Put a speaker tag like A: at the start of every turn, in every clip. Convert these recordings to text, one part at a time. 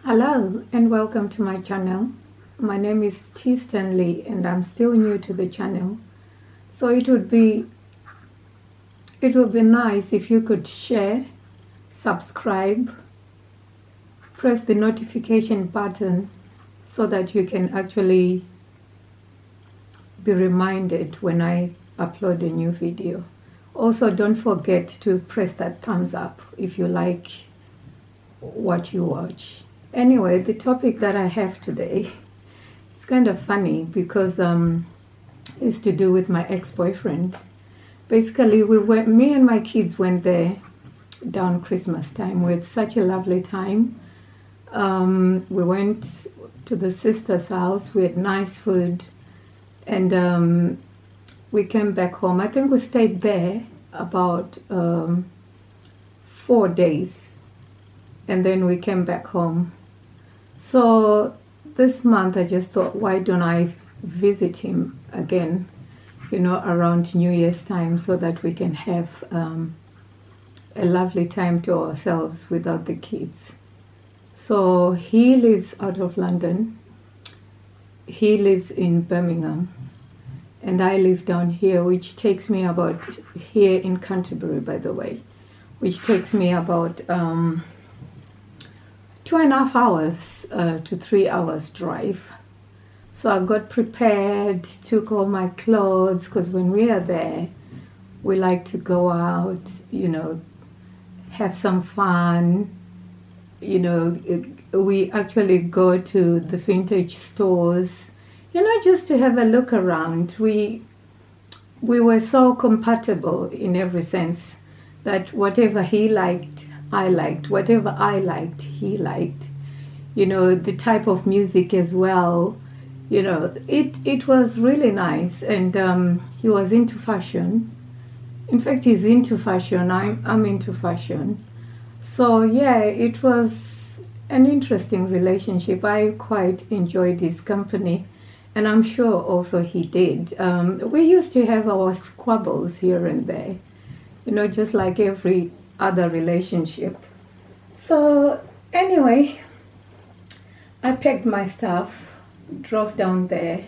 A: Hello and welcome to my channel. My name is T. Stanley and I'm still new to the channel. So it would be nice if you could share, subscribe, press the notification button so that you can actually be reminded when I upload a new video. Also, don't forget to press that thumbs up if you like what you watch. Anyway, the topic that I have today, it's kind of funny because it's to do with my ex-boyfriend. Basically, me and my kids went there down Christmas time. We had such a lovely time. We went to the sister's house. We had nice food, and we came back home. I think we stayed there about 4 days, and then we came back home. So this month I just thought, why don't I visit him again, around New Year's time, so that we can have a lovely time to ourselves without the kids. So he lives out of London. He lives in Birmingham. And I live down here, which takes me about, here in Canterbury, by the way, which takes me about 2.5 hours to 3 hours drive. So I got prepared, took all my clothes, because when we are there, we like to go out, have some fun. We actually go to the vintage stores, just to have a look around. We were so compatible in every sense that whatever he liked, I liked. Whatever I liked, he liked. The type of music as well. It was really nice. And he was into fashion. In fact, he's into fashion. I'm into fashion. So yeah, it was an interesting relationship. I quite enjoyed his company. And I'm sure also he did. We used to have our squabbles here and there, just like every other relationship. So anyway, I packed my stuff, drove down there,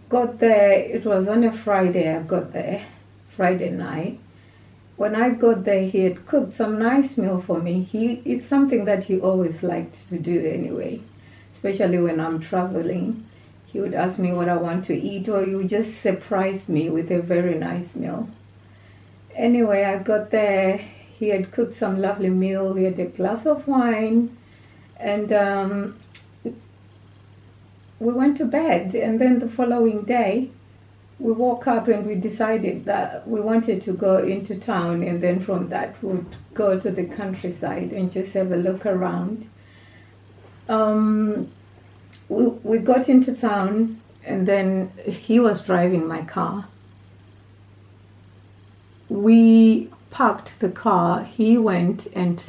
A: got there. It was on a Friday. I got there Friday night. When I got there, he had cooked some nice meal for me. It's something that he always liked to do anyway, especially when I'm traveling. He would ask me what I want to eat, or he would just surprise me with a very nice meal. Anyway, I got there. He had cooked some lovely meal. We had a glass of wine, and we went to bed. And then the following day, we woke up and we decided that we wanted to go into town, and then from that we would go to the countryside and just have a look around. We got into town, and then he was driving my car. We parked the car. He went and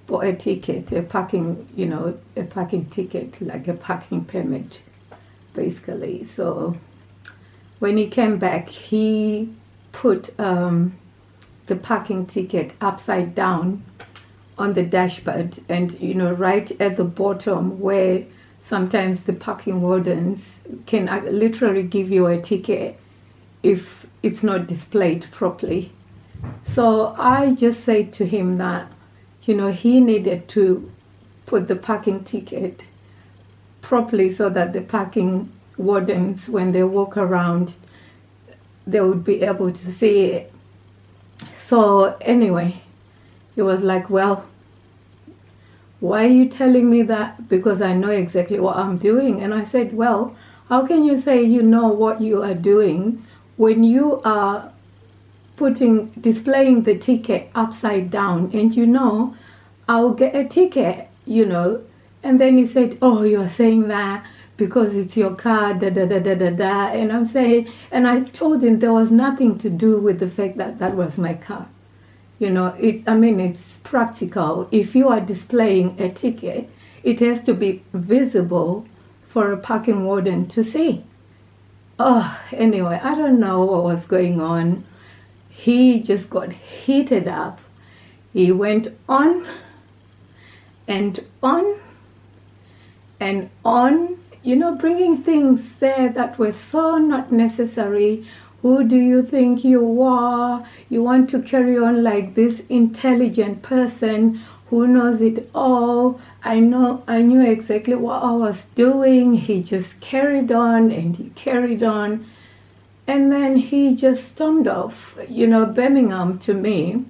A: bought a ticket, a parking ticket, like a parking permit, basically. So when he came back, he put the parking ticket upside down on the dashboard, and right at the bottom where sometimes the parking wardens can literally give you a ticket if it's not displayed properly. So I just said to him that, he needed to put the parking ticket properly so that the parking wardens, when they walk around, they would be able to see it. So anyway, he was like, well, why are you telling me that? Because I know exactly what I'm doing. And I said, well, how can you say you know what you are doing when you are displaying the ticket upside down, and I'll get a ticket, And then he said, oh, you're saying that because it's your car, da da da da da da. And I told him there was nothing to do with the fact that that was my car. It's practical. If you are displaying a ticket, it has to be visible for a parking warden to see. Oh, anyway, I don't know what was going on. He just got heated up. He went on and on and on, bringing things there that were so not necessary. Who do you think you are? You want to carry on like this intelligent person who knows it all. I knew exactly what I was doing. He just carried on and he carried on. And then he just stormed off. Birmingham to me,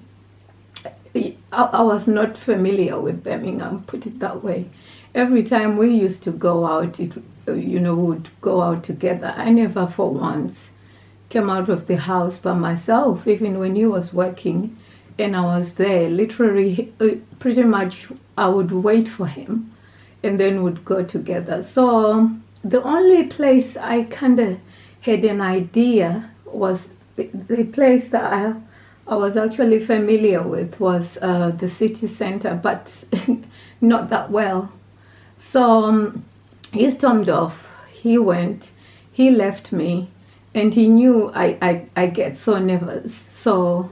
A: I was not familiar with Birmingham, put it that way. Every time we used to go out, we would go out together. I never for once came out of the house by myself, even when he was working and I was there. Literally, pretty much I would wait for him and then would go together. So the only place I kind of had an idea was the place that I was actually familiar with was the city center, but not that well. So he stormed off, he went, he left me, and he knew I get so nervous. So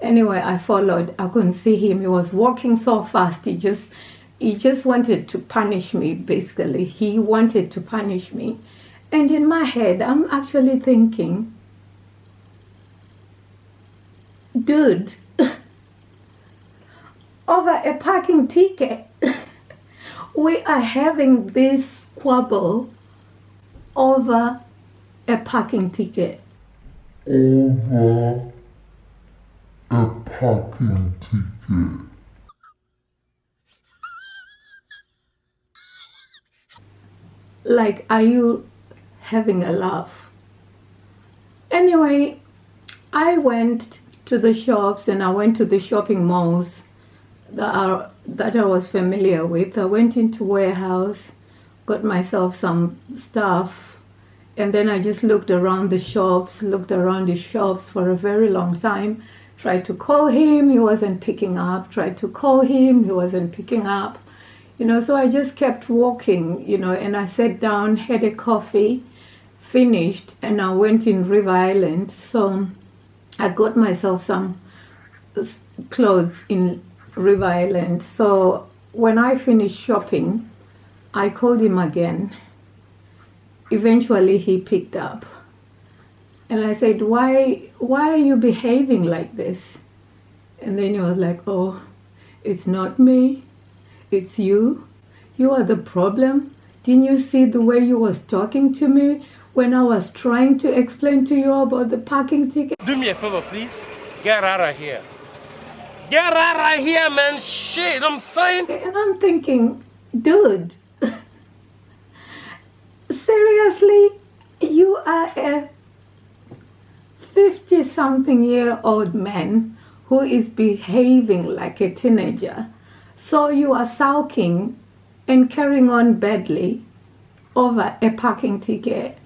A: anyway, I followed. I couldn't see him. He was walking so fast. He just wanted to punish me, basically. He wanted to punish me. And in my head, I'm actually thinking, dude, over a parking ticket, we are having this squabble over a parking ticket.
B: Over a parking ticket.
A: Like, are you having a laugh? Anyway, I went to the shops and I went to the shopping malls that I was familiar with. I went into warehouse, got myself some stuff, and then I just looked around the shops for a very long time. Tried to call him, he wasn't picking up. Tried to call him, he wasn't picking up. So I just kept walking, and I sat down, had a coffee, finished, and I went in River Island. So I got myself some clothes in River Island. So when I finished shopping, I called him again. Eventually he picked up. And I said, why are you behaving like this? And then he was like, oh, it's not me, it's you. You are the problem. Didn't you see the way you was talking to me when I was trying to explain to you about the parking ticket?
C: Do me a favor, please. Get out of here. Get out of here, man. Shit, I'm saying.
A: And I'm thinking, dude, seriously, you are a 50-something-year-old man who is behaving like a teenager. So you are sulking and carrying on badly over a parking ticket.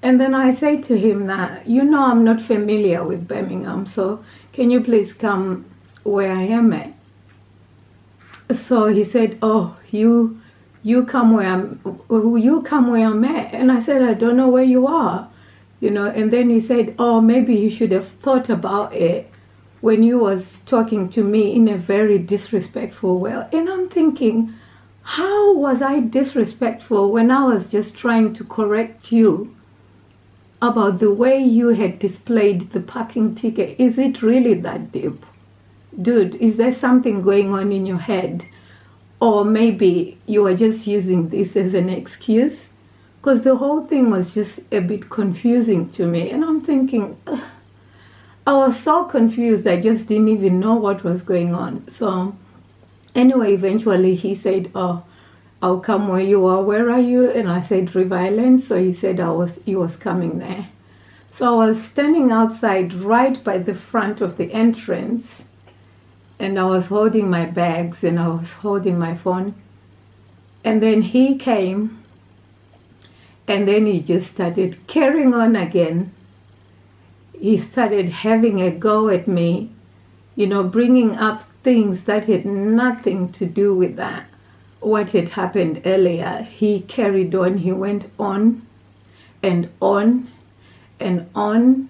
A: And then I say to him that, I'm not familiar with Birmingham, so can you please come where I am at? So he said, oh, you come where I'm at. And I said, I don't know where you are. And then he said, oh, maybe you should have thought about it when you was talking to me in a very disrespectful way. And I'm thinking, how was I disrespectful when I was just trying to correct you about the way you had displayed the parking ticket? Is it really that deep? Dude, is there something going on in your head? Or maybe you are just using this as an excuse? Because the whole thing was just a bit confusing to me. And I'm thinking, ugh. I was so confused, I just didn't even know what was going on. So anyway, eventually he said, oh, I'll come where you are. Where are you? And I said, River Island. So he said he was coming there. So I was standing outside right by the front of the entrance, and I was holding my bags and I was holding my phone. And then he came, and then he just started carrying on again. He started having a go at me, bringing up things that had nothing to do with what had happened earlier. He carried on. He went on and on and on.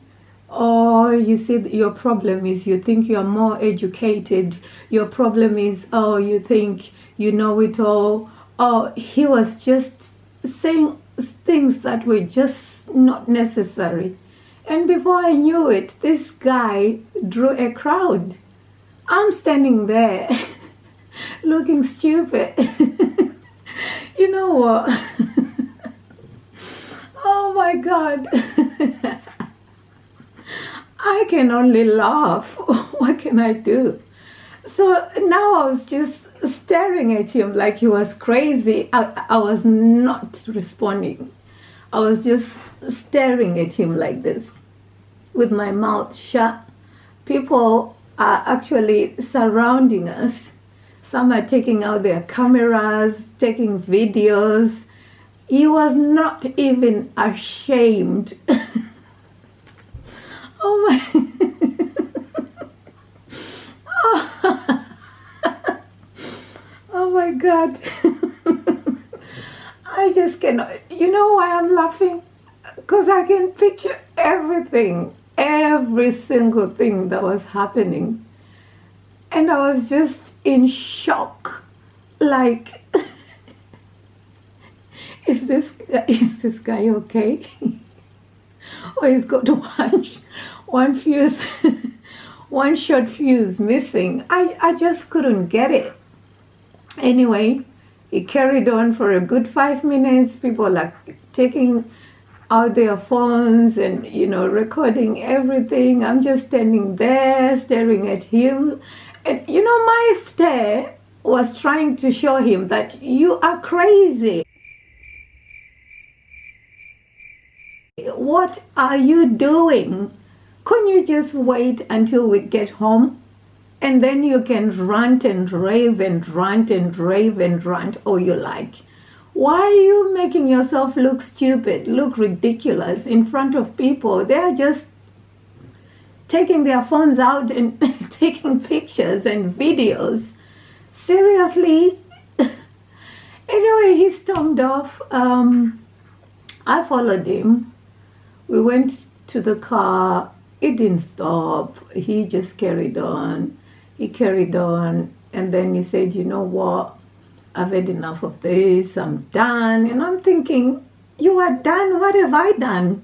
A: Oh, you see, your problem is you think you're more educated. Your problem is, oh, you think you know it all. Oh, he was just saying things that were just not necessary. And before I knew it, this guy drew a crowd. I'm standing there looking stupid. You know what? Oh my God. I can only laugh. What can I do? So now I was just staring at him like he was crazy. I was not responding. I was just staring at him like this with my mouth shut. People are actually surrounding us. Some are taking out their cameras, taking videos. He was not even ashamed. Oh my. Oh my God. I just cannot. You know why I'm laughing? Because I can picture everything, every single thing that was happening. And I was just in shock. Like, is this guy okay? Or he's got one fuse, one short fuse missing. I just couldn't get it. Anyway, it carried on for a good 5 minutes. People are taking out their phones and, recording everything. I'm just standing there staring at him. And, my stare was trying to show him that you are crazy. What are you doing? Couldn't you just wait until we get home? And then you can rant and rave and rant and rave and rant all you like. Why are you making yourself look stupid, look ridiculous in front of people? They're just taking their phones out and taking pictures and videos. Seriously? Anyway, he stormed off. I followed him. We went to the car. It didn't stop. He just carried on. He carried on, and then he said, you know what, I've had enough of this, I'm done. And I'm thinking, you are done? What have I done?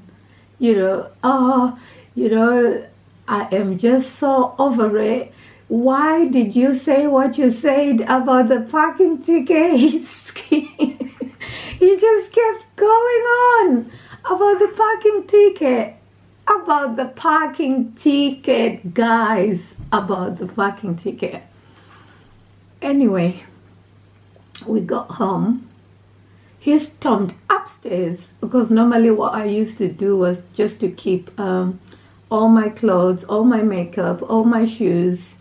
A: I am just so over it. Why did you say what you said about the parking ticket? He just kept going on about the parking ticket. About the parking ticket, guys. About the parking ticket. Anyway, we got home. He stormed upstairs because normally what I used to do was just to keep all my clothes, all my makeup, all my shoes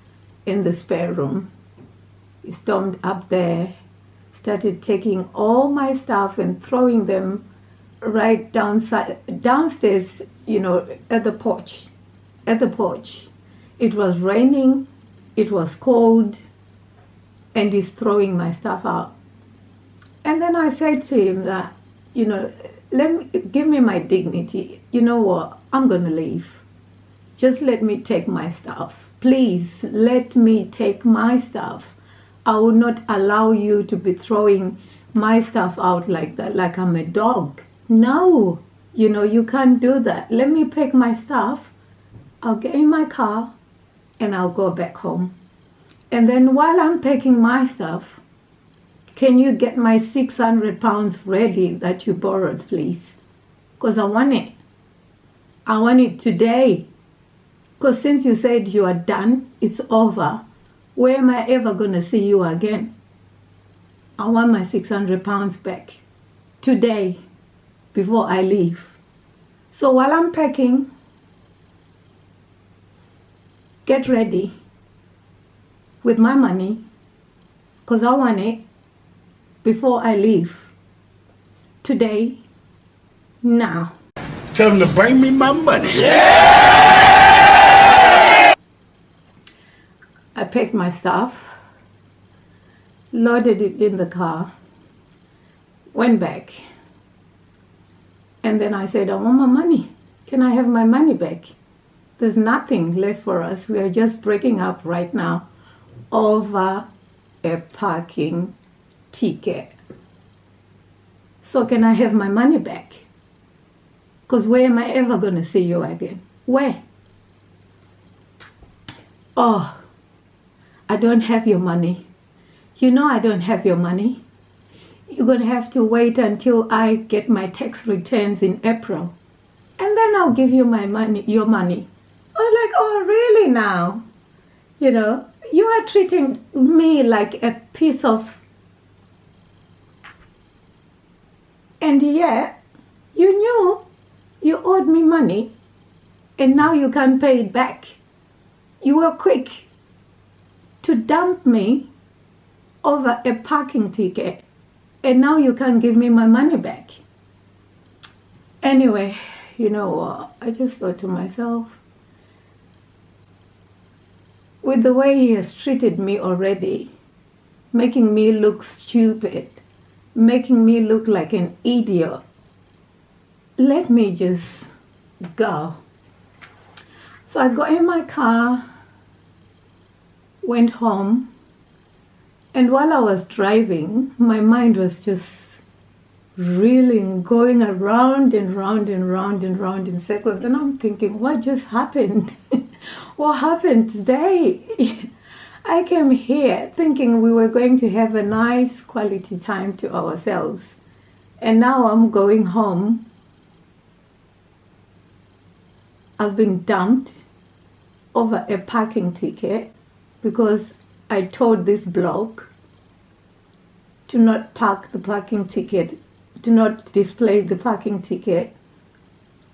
A: in the spare room. He stormed up there, started taking all my stuff and throwing them right downstairs, at the porch. It was raining, it was cold, and he's throwing my stuff out. And then I said to him that, give me my dignity. You know what? I'm going to leave. Just let me take my stuff. Please, let me take my stuff. I will not allow you to be throwing my stuff out like that, like I'm a dog. No, you can't do that. Let me pack my stuff. I'll get in my car and I'll go back home. And then while I'm packing my stuff, can you get my 600 pounds ready that you borrowed, please? Because I want it. I want it today. Because since you said you are done, it's over. Where am I ever going to see you again? I want my 600 pounds back today before I leave. So while I'm packing, get ready with my money because I want it before I leave. Today, now.
D: Tell them to bring me my money.
A: I packed my stuff, loaded it in the car, went back. And then I said, I want my money. Can I have my money back? There's nothing left for us. We are just breaking up right now over a parking ticket. So can I have my money back? Because where am I ever going to see you again? Where? Oh, I don't have your money. You know I don't have your money. You're going to have to wait until I get my tax returns in April. And then I'll give you your money. I was like, oh, really now? You know, you are treating me like a piece of... And yet, you knew you owed me money, and now you can't pay it back. You were quick to dump me over a parking ticket, and now you can't give me my money back. Anyway, you know what? I just thought to myself, with the way he has treated me already, making me look stupid, making me look like an idiot, let me just go. So I got in my car, went home, and while I was driving, my mind was just reeling, going around and round and round and round in circles. And I'm thinking, what just happened? What happened today? I came here thinking we were going to have a nice quality time to ourselves. And now I'm going home. I've been dumped over a parking ticket because I told this bloke to not park the parking ticket, to not display the parking ticket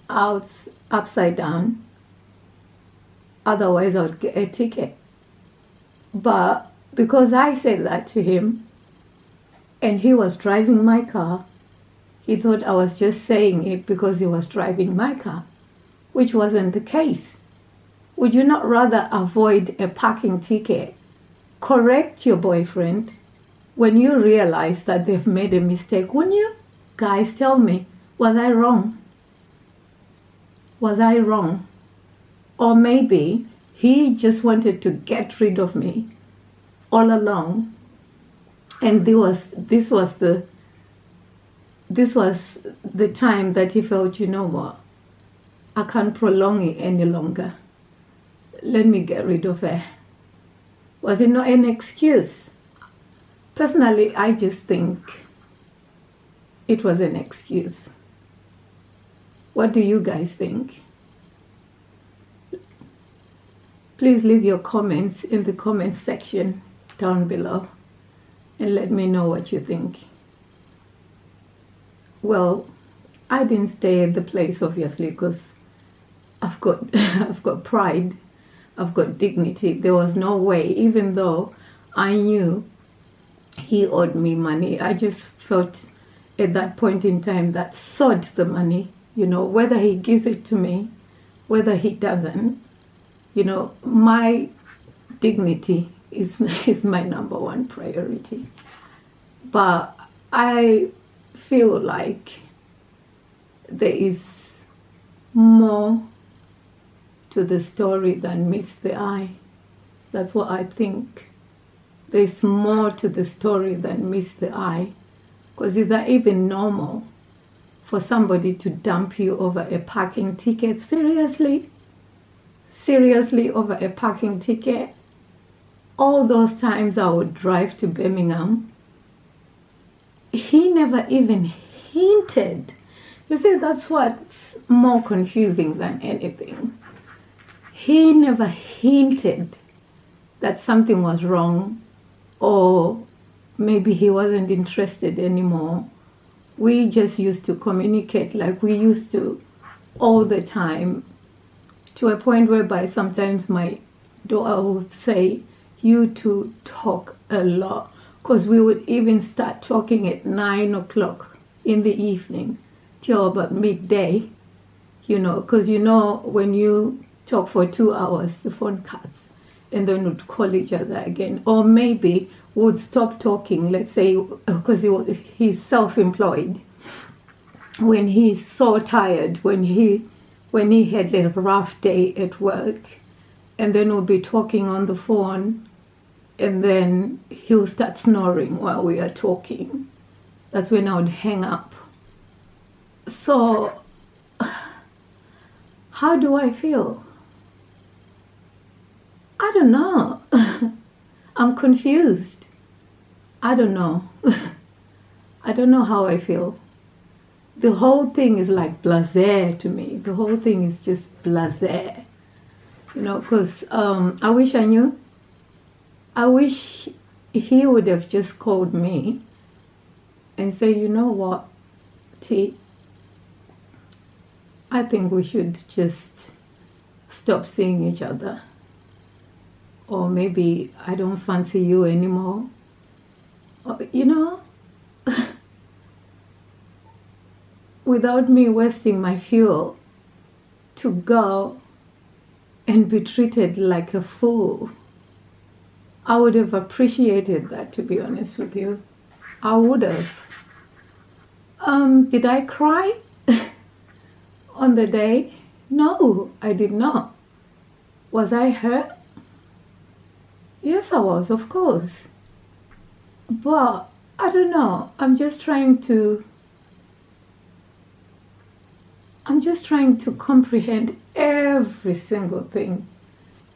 A: out upside down. Otherwise I would get a ticket. But because I said that to him and he was driving my car, he thought I was just saying it because he was driving my car, which wasn't the case. Would you not rather avoid a parking ticket, correct your boyfriend when you realize that they've made a mistake? Wouldn't you? Guys, tell me, was I wrong? Was I wrong? Or maybe he just wanted to get rid of me all along, and this was the time that he felt, you know what, I can't prolong it any longer. Let me get rid of her. Was it not an excuse? Personally, I just think it was an excuse. What do you guys think? Please leave your comments in the comments section down below and let me know what you think. Well, I didn't stay at the place obviously because I've got pride, I've got dignity. There was no way, even though I knew he owed me money, I just felt at that point in time that sod the money, you know, whether he gives it to me, whether he doesn't. You know, my dignity is my number one priority. But I feel like there is more to the story than meets the eye. That's what I think. There's more to the story than meets the eye. Because is that even normal for somebody to dump you over a parking ticket? Seriously? Seriously, over a parking ticket? All those times I would drive to Birmingham, he never even hinted. You see, that's what's more confusing than anything. He never hinted that something was wrong, or maybe he wasn't interested anymore. We just used to communicate like we used to all the time, to a point whereby sometimes my daughter would say, you two talk a lot, because we would even start talking at 9 o'clock in the evening till about midday, you know, because you know when you talk for 2 hours, the phone cuts, and then we'd call each other again. Or maybe we'd stop talking, let's say, because he's self-employed. When he's so tired, when he had a rough day at work, and then we'll be talking on the phone, and then he'll start snoring while we are talking. That's when I would hang up So, how do I feel? I don't know. I'm confused. I don't know. I don't know how I feel. The whole thing is like blasé to me. The whole thing is just blasé. You know, because I wish I knew. I wish he would have just called me and say, you know what, T, I think we should just stop seeing each other. Or maybe I don't fancy you anymore. Or, you know, without me wasting my fuel to go and be treated like a fool. I would have appreciated that, to be honest with you. I would have. Did I cry on the day? No, I did not. Was I hurt? Yes, I was, of course. But I don't know. I'm just trying to comprehend every single thing.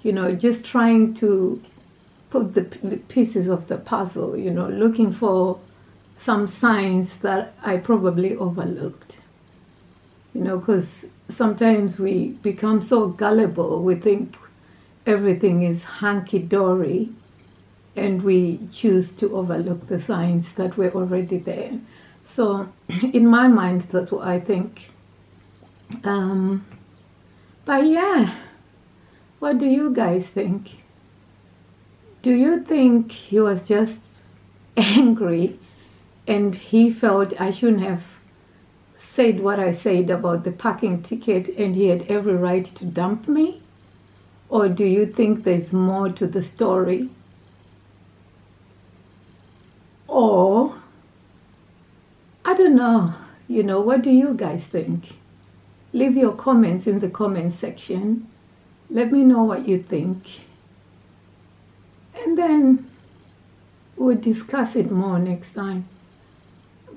A: You know, just trying to put the pieces of the puzzle, you know, looking for some signs that I probably overlooked. You know, because sometimes we become so gullible, we think everything is hunky-dory, and we choose to overlook the signs that were already there. So in my mind, that's what I think. But yeah, what do you guys think? Do you think he was just angry and he felt I shouldn't have said what I said about the parking ticket and he had every right to dump me? Or do you think there's more to the story? Or, I don't know, you know, what do you guys think? Leave your comments in the comment section. Let me know what you think. And then we'll discuss it more next time.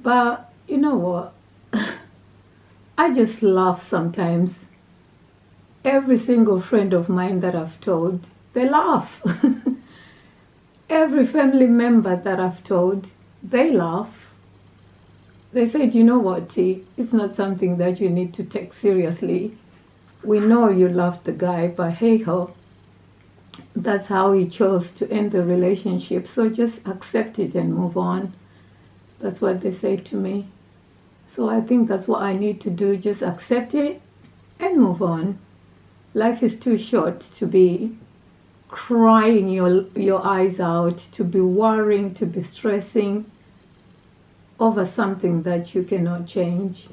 A: But you know what? I just laugh sometimes. Every single friend of mine that I've told, they laugh. Every family member that I've told, they laugh. They said, you know what, T, it's not something that you need to take seriously. We know you love the guy, but hey ho, that's how he chose to end the relationship. So just accept it and move on. That's what they say to me. So I think that's what I need to do. Just accept it and move on. Life is too short to be crying your eyes out, to be worrying, to be stressing over something that you cannot change.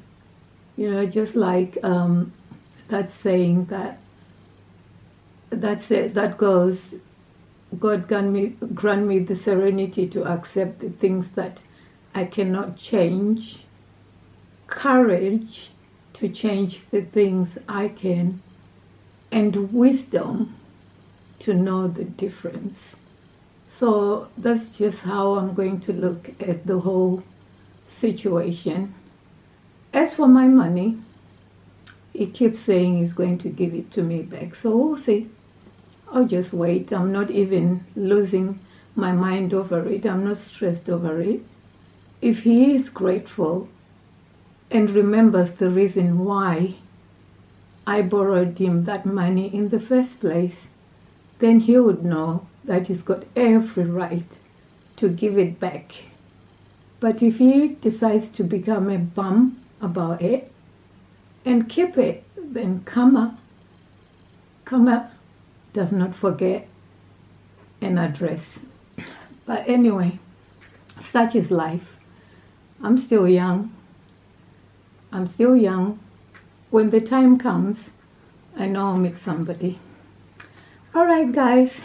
A: You know, just like that saying that goes, God grant me the serenity to accept the things that I cannot change, courage to change the things I can, and wisdom to know the difference. So that's just how I'm going to look at the whole situation. As for my money, he keeps saying he's going to give it to me back. So we'll see. I'll just wait. I'm not even losing my mind over it. I'm not stressed over it. If he is grateful and remembers the reason why I borrowed him that money in the first place, then he would know that he's got every right to give it back. But if he decides to become a bum about it and keep it, then karma does not forget an address. But anyway, such is life. I'm still young. When the time comes, I know I'll meet somebody. All right, guys.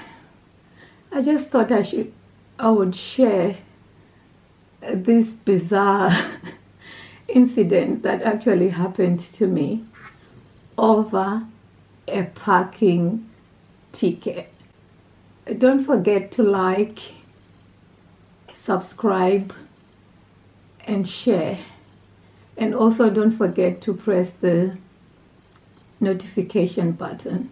A: I just thought I would share this bizarre incident that actually happened to me over a parking ticket. Don't forget to like, subscribe, and share. And also don't forget to press the notification button.